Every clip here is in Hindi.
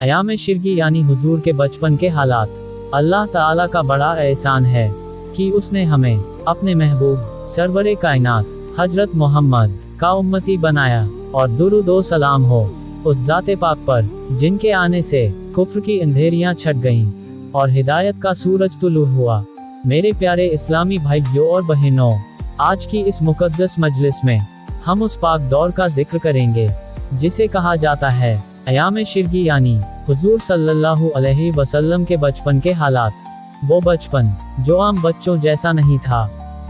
अयाम शिरगी यानी हुजूर के बचपन के हालात। अल्लाह ताला का बड़ा एहसान है कि उसने हमें अपने महबूब सरवरे कायनात हजरत मोहम्मद का उम्मती बनाया, और दुरूद व सलाम हो उस ज़ाते पाक पर जिनके आने से कुफ्र की अंधेरियां छट गईं और हिदायत का सूरज तुलू हुआ। मेरे प्यारे इस्लामी भाइयों और बहनों, आज की इस मुकद्दस मजलिस में हम उस पाक दौर का जिक्र करेंगे जिसे कहा जाता है अयाम शिरगी यानी हुजूर सल्लल्लाहु अलैहि वसल्लम के बचपन के हालात। वो बचपन जो आम बच्चों जैसा नहीं था,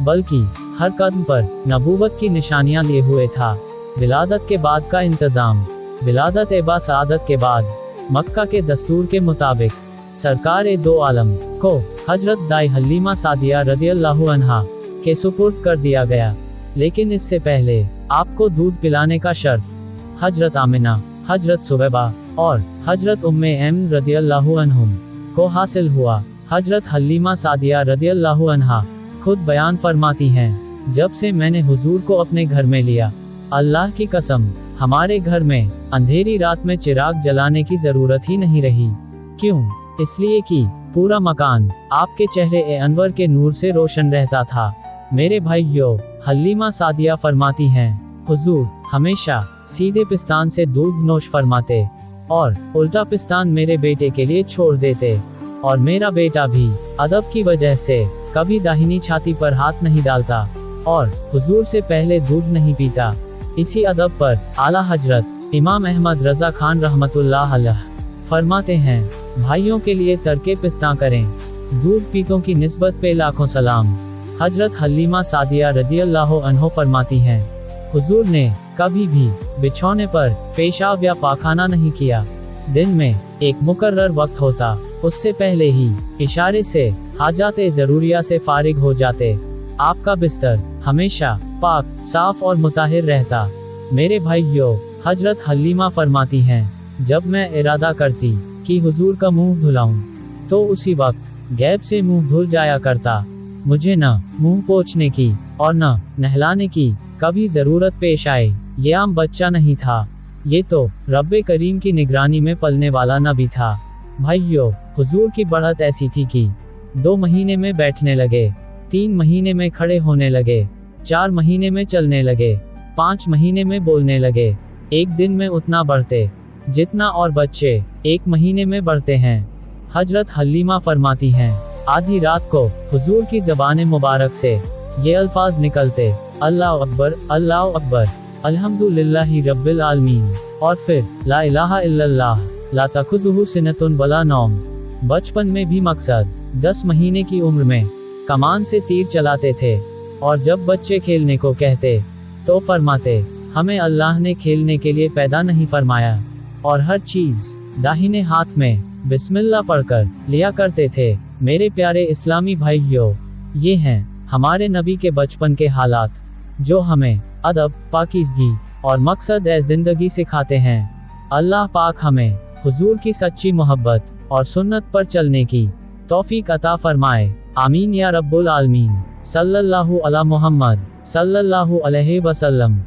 बल्कि हर कदम पर नबूवत की निशानियां लिए हुए था। विलादत के बाद का इंतजाम। विलादत एबा सआदत के बाद मक्का के दस्तूर के मुताबिक सरकार दो आलम को हजरत दाई हलीमा सादिया रदियल्लाहु अन्हा के सुपुर्द कर दिया गया। लेकिन इससे पहले आपको दूध पिलाने का शर्फ हजरत आमिना, हजरत सुवैबा और हजरत उम्मे एमन रदियल्लाहु अन्हुम को हासिल हुआ। हजरत हलीमा सादिया रदियल्लाहु अन्हा खुद बयान फरमाती हैं, जब से मैंने हुजूर को अपने घर में लिया, अल्लाह की कसम हमारे घर में अंधेरी रात में चिराग जलाने की जरूरत ही नहीं रही। क्यों? इसलिए कि पूरा मकान आपके चेहरे ए अनवर के नूर से रोशन रहता था। मेरे भाइयों, हलीमा सादिया फरमाती हैं, हुजूर हमेशा सीधे पिस्तान से दूध नोश फरमाते और उल्टा पिस्तान मेरे बेटे के लिए छोड़ देते, और मेरा बेटा भी अदब की वजह से कभी दाहिनी छाती पर हाथ नहीं डालता और हुजूर से पहले दूध नहीं पीता। इसी अदब पर आला हजरत इमाम अहमद रजा खान रहमतुल्लाह अलैह फरमाते हैं, भाइयों के लिए तरके पिस्ता करें, दूध पीतों की निस्बत पे लाखों सलाम। हजरत हलीमा सादिया रदियल्लाहु अन्हा फरमाती हैं, हुजूर ने कभी भी बिछौने पर पेशाब या पाखाना नहीं किया। दिन में एक मुकर्रर वक्त होता, उससे पहले ही इशारे से हाजाते जरूरिया से फारिग हो जाते। आपका बिस्तर हमेशा पाक, साफ और मुताहिर रहता। मेरे भाइयों, हजरत हलीमा फरमाती हैं, जब मैं इरादा करती कि हुजूर का मुंह धुलाऊं, तो उसी वक्त गैब से मुंह धुल जाया करता। मुझे न मुंह पोंछने की और न नहलाने की कभी जरूरत पेश आए। ये आम बच्चा नहीं था, ये तो रब्बे करीम की निगरानी में पलने वाला नबी था। भाइयों, हुजूर की बढ़त ऐसी थी कि 2 महीने में बैठने लगे, 3 महीने में खड़े होने लगे, 4 महीने में चलने लगे, 5 महीने में बोलने लगे, 1 दिन में उतना बढ़ते जितना और बच्चे 1 महीने में बढ़ते हैं। हजरत हलीमा फरमाती हैं, आधी रात को हुजूर की ज़बान मुबारक से ये अल्फाज निकलते, अल्लाह अकबर, अल्लाह अकबर, अल्हम्दुलिल्लाहि रब्बिल आलमीन, और फिर ला इलाहा इल्लल्लाह, ला तखुज़ुहु सिनतुन वला नौम। बचपन में भी मकसद 10 महीने की उम्र में कमान से तीर चलाते थे, और जब बच्चे खेलने को कहते तो फरमाते, हमें अल्लाह ने खेलने के लिए पैदा नहीं फरमाया, और हर चीज दाहिने हाथ में बिस्मिल्लाह पढ़कर लिया करते थे। मेरे प्यारे इस्लामी भाइयों, ये हैं हमारे नबी के बचपन के हालात जो हमें अदब, पाकीज़गी और मकसद जिंदगी सिखाते हैं। अल्लाह पाक हमें हुजूर की सच्ची मोहब्बत और सुन्नत पर चलने की तौफीक अता फरमाए। आमीन या रब्बुल आलमीन। सल्लल्लाहु अला मुहम्मद सल्लल्लाहु अलैहि वसल्लम।